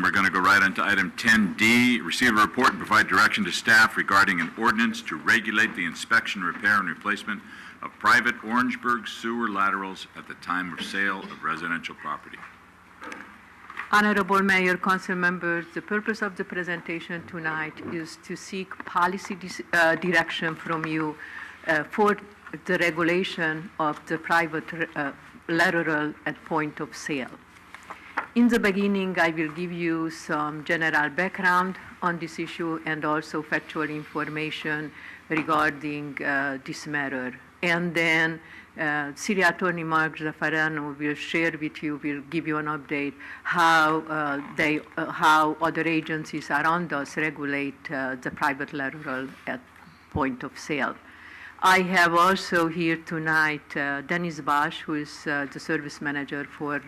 We're going to go right on to item 10D, receive a report and provide direction to staff regarding an ordinance to regulate the inspection, repair, and replacement of private Orangeburg sewer laterals at the time of sale of residential property. Honorable Mayor, Council members, the purpose of the presentation tonight is to seek policy direction from you for the regulation of the private lateral at point of sale. In the beginning, I will give you some general background on this issue and also factual information regarding this matter. And then City Attorney Mark Zaffarano will share with you, will give you an update how how other agencies around us regulate the private lateral at point of sale. I have also here tonight Dennis Bosch, who is the service manager for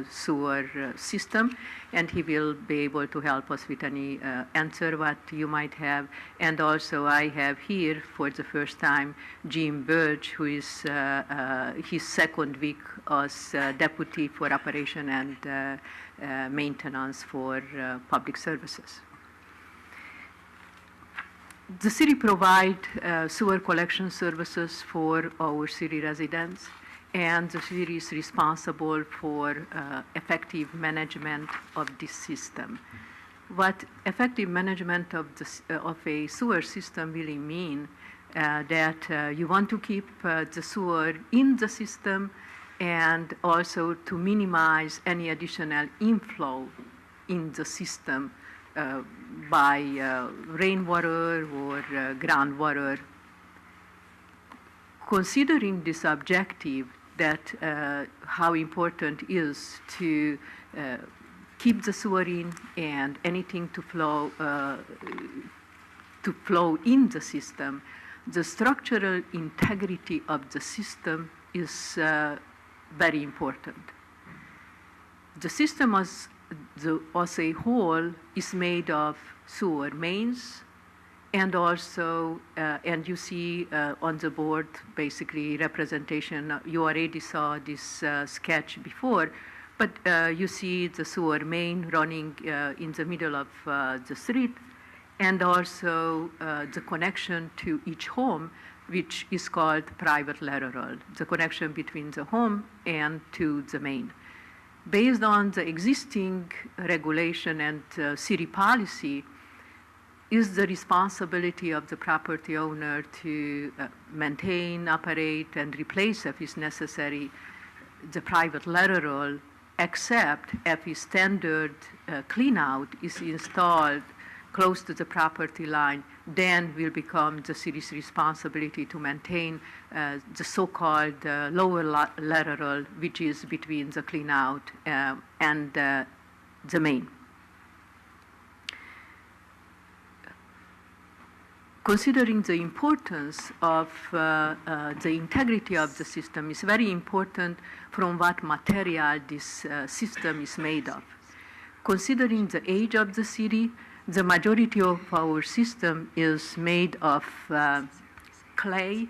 sewer system, and he will be able to help us with any answer what you might have. And also I have here for the first time Jim Birch, who is his second week as deputy for operation and maintenance for public services. The city provides sewer collection services for our city residents, and the city is responsible for effective management of this system. What effective management of a sewer system really mean that you want to keep the sewer in the system and also to minimize any additional inflow in the system by rainwater or groundwater. Considering this objective, that how important is to keep the sewer in and anything to flow in the system, the structural integrity of the system is very important. The system as a whole is made of sewer mains, and also, and you see on the board basically representation, you already saw this sketch before, but you see the sewer main running in the middle of the street, and also the connection to each home, which is called private lateral, the connection between the home and to the main. Based on the existing regulation and city policy, is the responsibility of the property owner to maintain, operate, and replace, if it's necessary, the private lateral, except if a standard clean-out is installed close to the property line, then will become the city's responsibility to maintain the so-called lower lateral, which is between the clean-out and the main. Considering the importance of the integrity of the system, is very important from what material this system is made of. Considering the age of the city, the majority of our system is made of clay,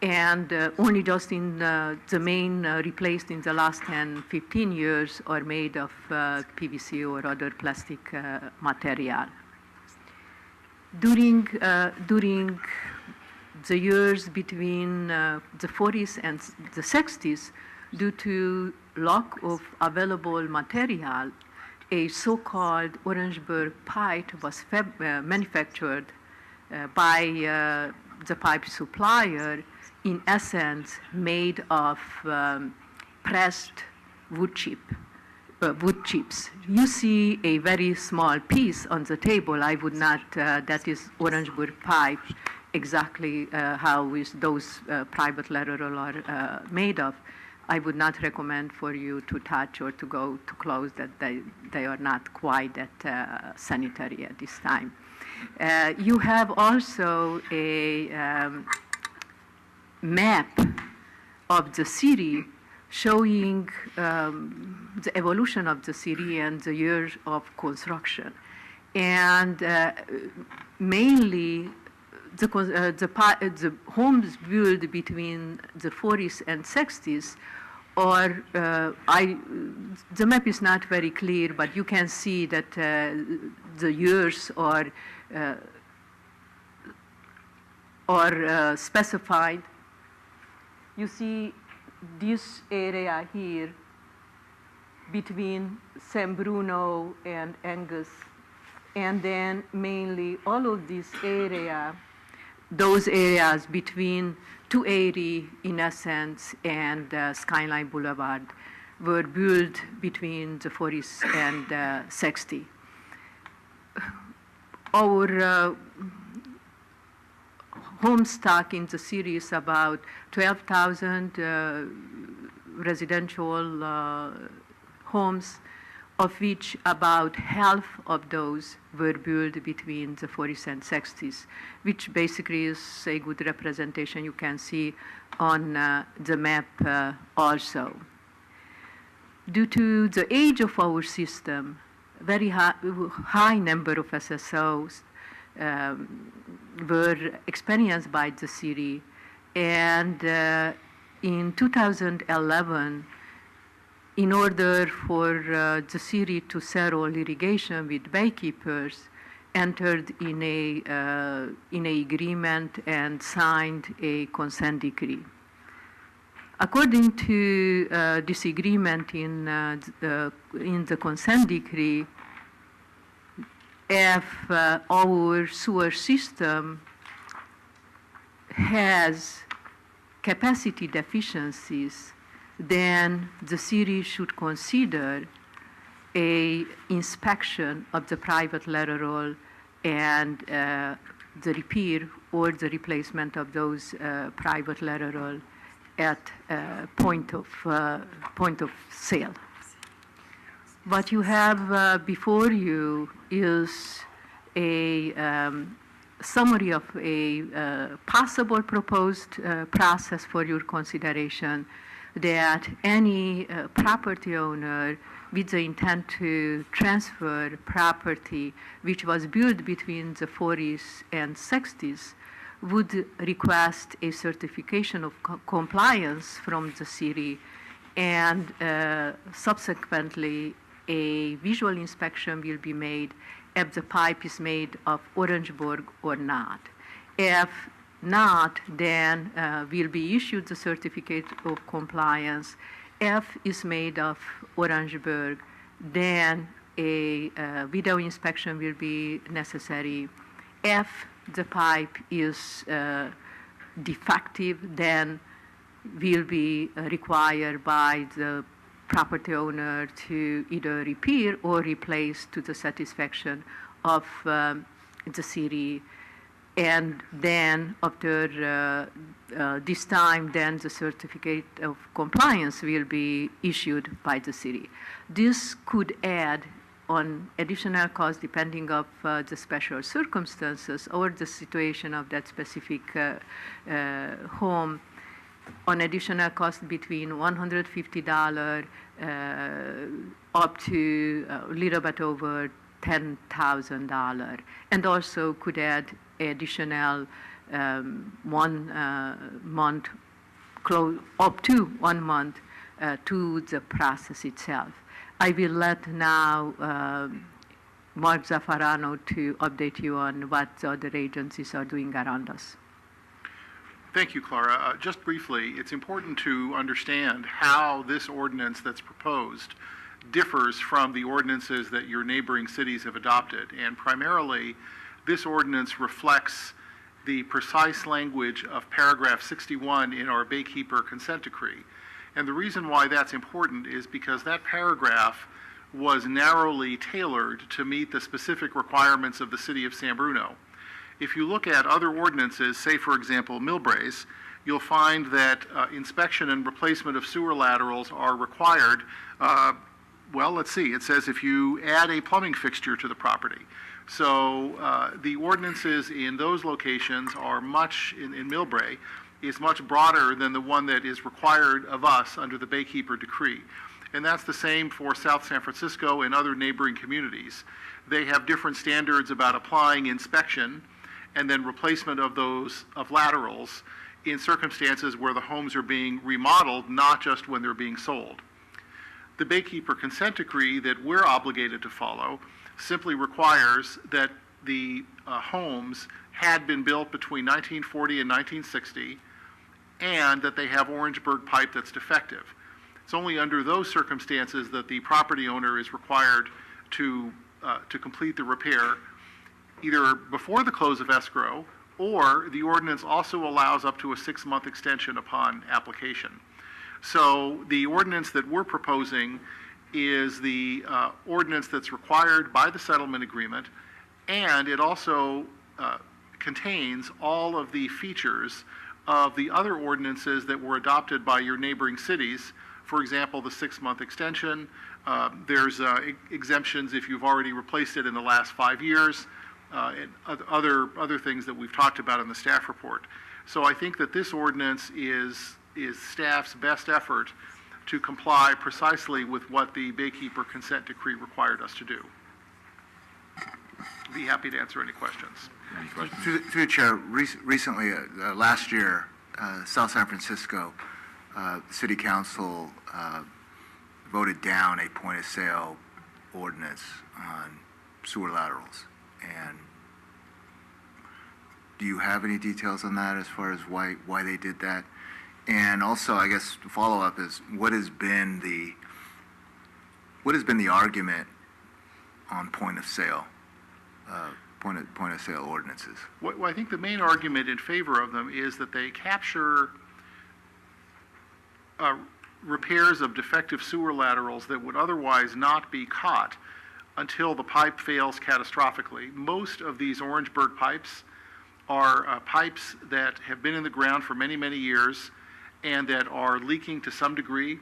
and only just in the main replaced in the last 10, 15 years are made of PVC or other plastic material. During the years between the 40s and the 60s, due to lack of available material, a so-called Orangeburg pipe was manufactured by the pipe supplier, in essence made of pressed wood chips. You see a very small piece on the table. I would not, that is Orangeburg pipe, exactly how is those private lateral are made of. I would not recommend for you to touch or to go too close, that they are not quite that sanitary at this time. You have also a map of the city showing the evolution of the city and the years of construction. And mainly the homes built between the 40s and 60s are the map is not very clear, but you can see that the years are specified. You see this area here between San Bruno and Angus, and then mainly all of this area, those areas between 280 in essence and Skyline Boulevard were built between the 40s and 60s. Our home stock in the city is about 12,000 residential homes, of which about half of those were built between the 40s and 60s, which basically is a good representation you can see on the map also. Due to the age of our system, very high number of SSOs were experienced by the city, and in 2011, in order for the city to settle litigation with baykeepers, entered in a agreement and signed a consent decree. According to this agreement in the consent decree, if our sewer system has capacity deficiencies, then the city should consider a inspection of the private lateral and the repair or the replacement of those private lateral at point of sale. What you have before you is a summary of a possible proposed process for your consideration, that any property owner with the intent to transfer property which was built between the 40s and 60s would request a certification of compliance from the city, and subsequently a visual inspection will be made if the pipe is made of Orangeburg or not. If not, then will be issued the certificate of compliance. If is made of Orangeburg, then a video inspection will be necessary. If the pipe is defective, then will be required by the property owner to either repair or replace to the satisfaction of the city. And then after this time, then the certificate of compliance will be issued by the city. This could add on additional cost depending of the special circumstances or the situation of that specific home, on additional cost between $150 up to a little bit over $10,000, and also could add additional 1 month, up to 1 month to the process itself. I will let now Mark Zaffarano to update you on what the other agencies are doing around us. Thank you, Clara. Just briefly, it's important to understand how this ordinance that's proposed differs from the ordinances that your neighboring cities have adopted. And primarily, this ordinance reflects the precise language of paragraph 61 in our Baykeeper consent decree. And the reason why that's important is because that paragraph was narrowly tailored to meet the specific requirements of the city of San Bruno. If you look at other ordinances, say for example Millbraes, you'll find that inspection and replacement of sewer laterals are required. Well, let's see, it says if you add a plumbing fixture to the property. So the ordinances in those locations are much, in Millbrae, is much broader than the one that is required of us under the Baykeeper decree. And that's the same for South San Francisco and other neighboring communities. They have different standards about applying inspection and then replacement of those laterals in circumstances where the homes are being remodeled, not just when they're being sold. The Baykeeper consent decree that we're obligated to follow simply requires that the homes had been built between 1940 and 1960 and that they have Orangeburg pipe that's defective. It's only under those circumstances that the property owner is required to complete the repair either before the close of escrow, or the ordinance also allows up to a 6-month extension upon application. So the ordinance that we're proposing is the ordinance that's required by the settlement agreement, and it also contains all of the features of the other ordinances that were adopted by your neighboring cities. For example, the 6-month extension. There's exemptions if you've already replaced it in the last 5 years, and other things that we've talked about in the staff report. So I think that this ordinance is staff's best effort to comply precisely with what the Baykeeper consent decree required us to do. Be happy to answer any questions. Any questions? Through the chair, recently, last year, South San Francisco City Council voted down a point-of-sale ordinance on sewer laterals. And do you have any details on that as far as why they did that? And also, I guess the follow-up is what has been the argument on point-of-sale ordinances? Well, I think the main argument in favor of them is that they capture repairs of defective sewer laterals that would otherwise not be caught until the pipe fails catastrophically. Most of these Orangeburg pipes are pipes that have been in the ground for many, many years and that are leaking to some degree.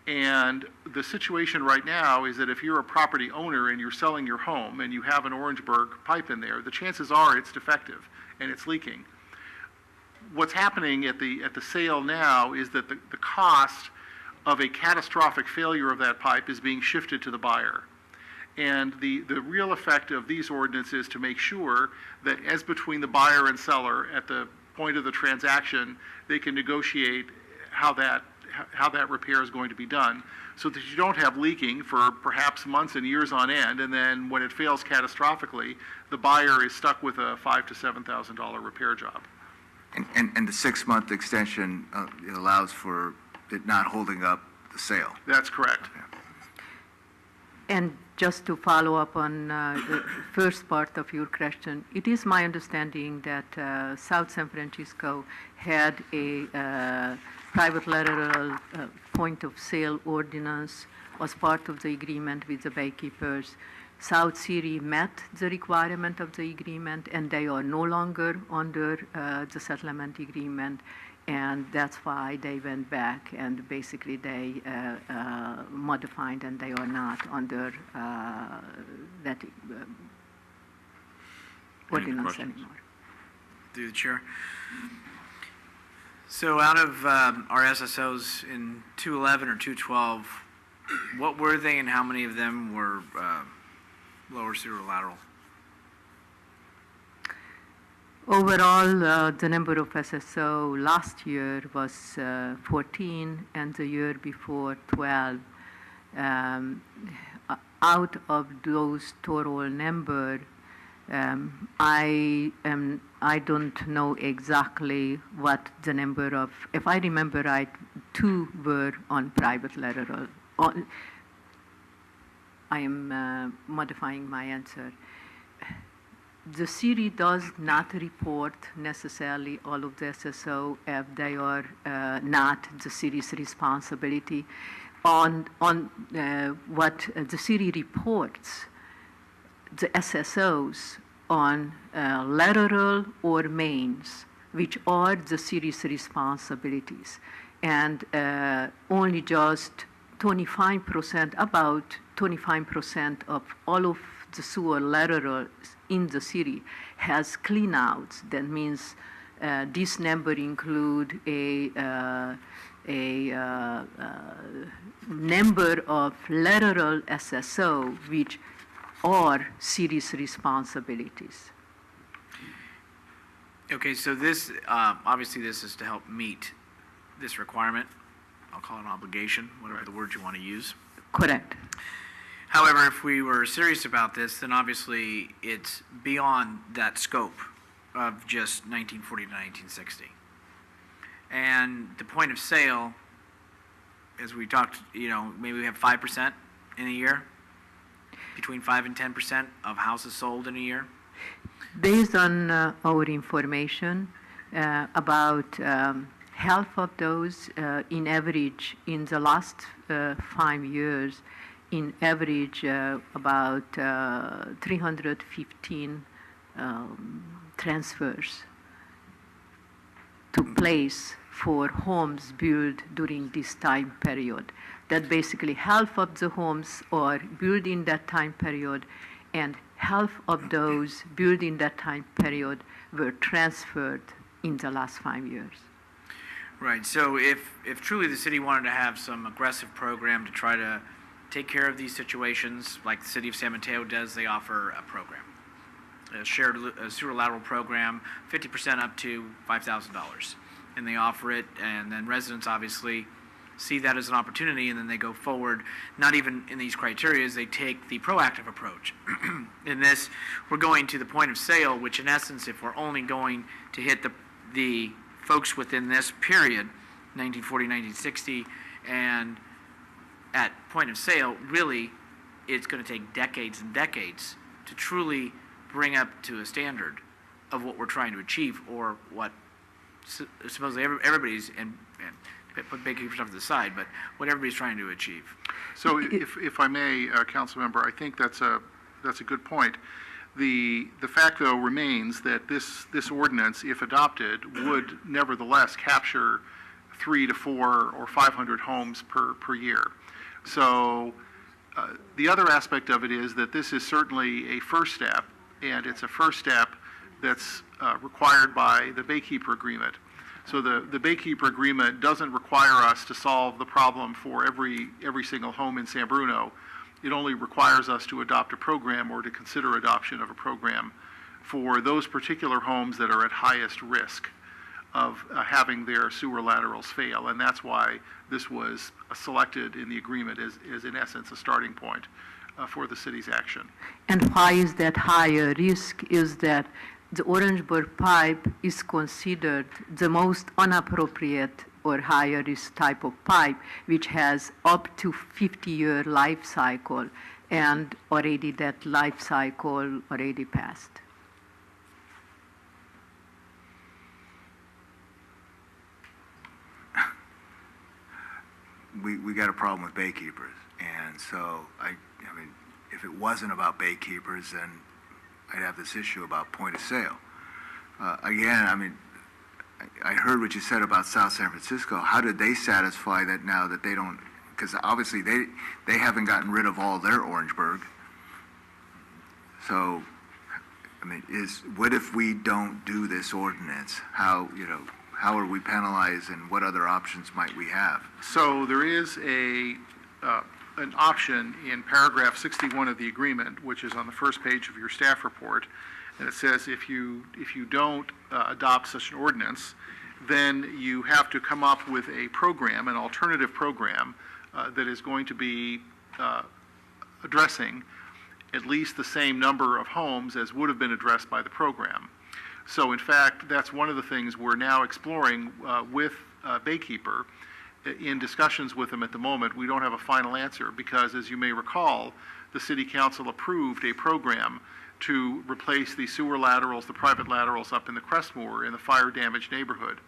And the situation right now is that if you're a property owner and you're selling your home and you have an Orangeburg pipe in there, the chances are it's defective and it's leaking. What's happening at the sale now is that the cost of a catastrophic failure of that pipe is being shifted to the buyer. And the real effect of these ordinances is to make sure that as between the buyer and seller at the point of the transaction, they can negotiate how that repair is going to be done, so that you don't have leaking for perhaps months and years on end, and then when it fails catastrophically, the buyer is stuck with a $5,000 to $7,000 repair job. And the 6-month extension it allows for it not holding up the sale. That's correct. And just to follow up on the first part of your question, it is my understanding that South San Francisco had a private lateral point-of-sale ordinance as part of the agreement with the Baykeepers. South City met the requirement of the agreement, and they are no longer under the settlement agreement, and that's why they went back and basically they modified, and they are not under that ordinance questions? anymore. Through the chair. So out of our SSOs in 211 or 212, what were they and how many of them were lower sewer lateral? Overall, the number of SSO last year was 14, and the year before 12. Out of those total number, I don't know exactly what the number of, if I remember right, 2 were on private lateral. I am modifying my answer. The city does not report necessarily all of the SSO if they are not the city's responsibility. On what the city reports, the SSOs on lateral or mains, which are the city's responsibilities, and only just 25%, about 25% of all of the sewer laterals in the city has cleanouts. That means this number include a number of lateral SSO which are city's responsibilities. Okay, so this, obviously this is to help meet this requirement. I'll call it an obligation, whatever the word you want to use. Correct. However, if we were serious about this, then obviously it's beyond that scope of just 1940 to 1960. And the point of sale, as we talked, maybe we have 5% in a year, between 5 and 10% of houses sold in a year. Based on our information, about half of those, in average, in the last 5 years, in average, about 315 transfers took place for homes built during this time period. That basically half of the homes are built in that time period, and half of those built in that time period were transferred in the last 5 years. Right. So if truly the city wanted to have some aggressive program to try to take care of these situations, like the city of San Mateo does, they offer a program, a shared sewer lateral program, 50% up to $5,000. And they offer it, and then residents obviously see that as an opportunity, and then they go forward, not even in these criteria, they take the proactive approach. In this, we're going to the point of sale, which in essence, if we're only going to hit the folks within this period, 1940, 1960, and at point of sale, really, it's going to take decades and decades to truly bring up to a standard of what we're trying to achieve, or what supposedly everybody's, and put big stuff to the side, but what everybody's trying to achieve. So if I may, council member, I think that's a good point. The fact, though, remains that this ordinance, if adopted, would nevertheless capture 300 to 400 or 500 homes per year. So the other aspect of it is that this is certainly a first step, and it's a first step that's required by the Baykeeper Agreement. So the Baykeeper Agreement doesn't require us to solve the problem for every single home in San Bruno. It only requires us to adopt a program, or to consider adoption of a program for those particular homes that are at highest risk of having their sewer laterals fail. And that's why this was selected in the agreement as in essence a starting point for the city's action. And why is that higher risk? Is that the Orangeburg pipe is considered the most inappropriate or higher risk type of pipe, which has up to 50-year life cycle, and already that life cycle already passed. We got a problem with baykeepers, and so I mean, if it wasn't about baykeepers, then I'd have this issue about point of sale. Again, I mean, I heard what you said about South San Francisco. How did they satisfy that now that they don't? Because obviously they haven't gotten rid of all their Orangeburg. So, I mean, what if we don't do this ordinance? How are we penalized, and what other options might we have? So there is an option in paragraph 61 of the agreement, which is on the first page of your staff report, and it says if you don't adopt such an ordinance, then you have to come up with a program, an alternative program, that is going to be addressing at least the same number of homes as would have been addressed by the program. So in fact, that's one of the things we're now exploring with Baykeeper. In discussions with them at the moment, we don't have a final answer because, as you may recall, the City Council approved a program to replace the sewer laterals, the private laterals up in the Crestmoor in the fire-damaged neighborhood.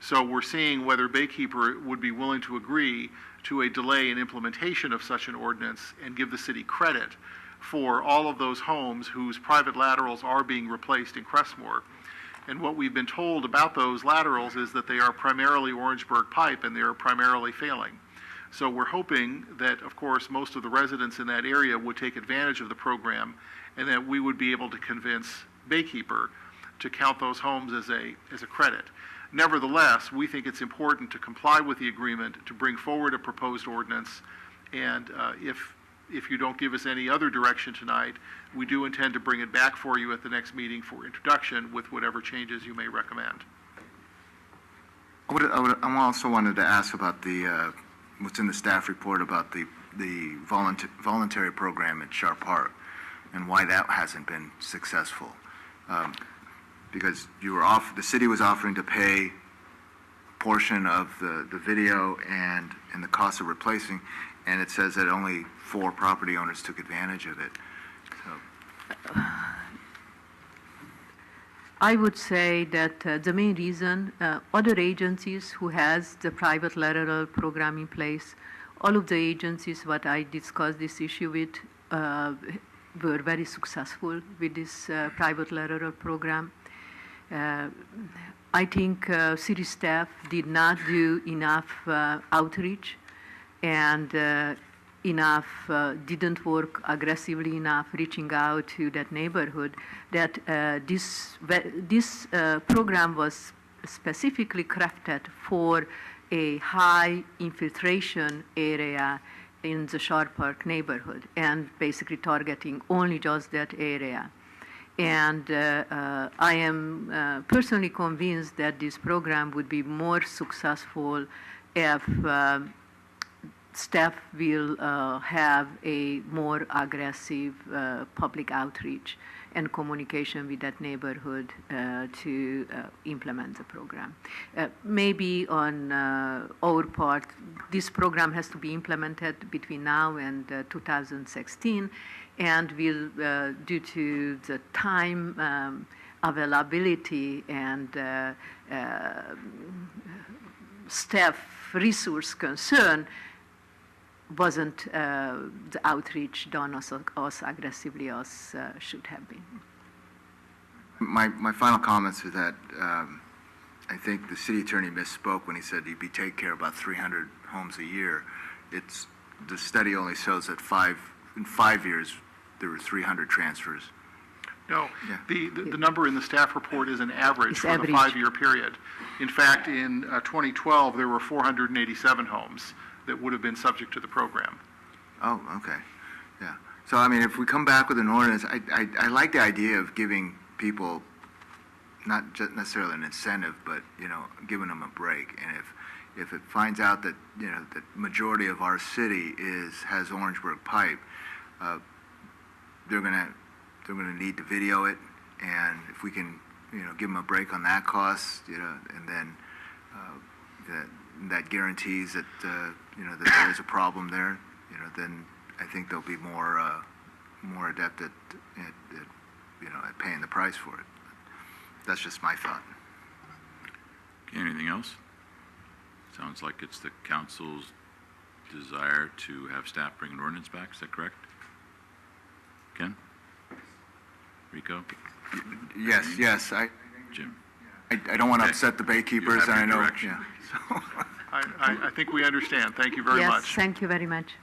So we're seeing whether Baykeeper would be willing to agree to a delay in implementation of such an ordinance and give the city credit for all of those homes whose private laterals are being replaced in Crestmoor. And what we've been told about those laterals is that they are primarily Orangeburg pipe, and they are primarily failing. So we're hoping that, of course, most of the residents in that area would take advantage of the program, and that we would be able to convince Baykeeper to count those homes as a credit. Nevertheless, we think it's important to comply with the agreement, to bring forward a proposed ordinance, and if you don't give us any other direction tonight, we do intend to bring it back for you at the next meeting for introduction with whatever changes you may recommend. I also wanted to ask about what's in the staff report about the the voluntary program at Sharp Park and why that hasn't been successful. Because the city was offering to pay a portion of the video and the cost of replacing, and it says that only 4 property owners took advantage of it. So, I would say that the main reason, other agencies who has the private lateral program in place, all of the agencies what I discussed this issue with were very successful with this private lateral program. I think city staff did not do enough outreach and didn't work aggressively enough reaching out to that neighborhood, that this program was specifically crafted for a high infiltration area in the Sharp Park neighborhood and basically targeting only just that area. And I am personally convinced that this program would be more successful if staff will have a more aggressive public outreach and communication with that neighborhood to implement the program. Maybe on our part, this program has to be implemented between now and 2016, and will, due to the time availability and staff resource concern, wasn't the outreach done as aggressively as should have been. my final comments are that I think the city attorney misspoke when he said he'd be taking care of about 300 homes a year. The study only shows that in 5 years there were 300 transfers. No, Yeah. the number in the staff report is an average It's for average. the 5-year period. In fact, in 2012, there were 487 homes that would have been subject to the program. Oh, okay, yeah. So, I mean, if we come back with an ordinance, I like the idea of giving people not just necessarily an incentive, but, giving them a break. And if it finds out that, the majority of our city has Orangeburg pipe, they're gonna need to video it, and if we can, give them a break on that cost, and then that guarantees that, that there is a problem there, then I think they'll be more adept at paying the price for it. That's just my thought. Okay, anything else? Sounds like it's the council's desire to have staff bring an ordinance back, is that correct? Ken? Rico? Yes, Jim? I don't want to Okay. upset the baykeepers, You have and I your know, direction. yeah. So. I think we understand. Thank you very much. Yes, thank you very much.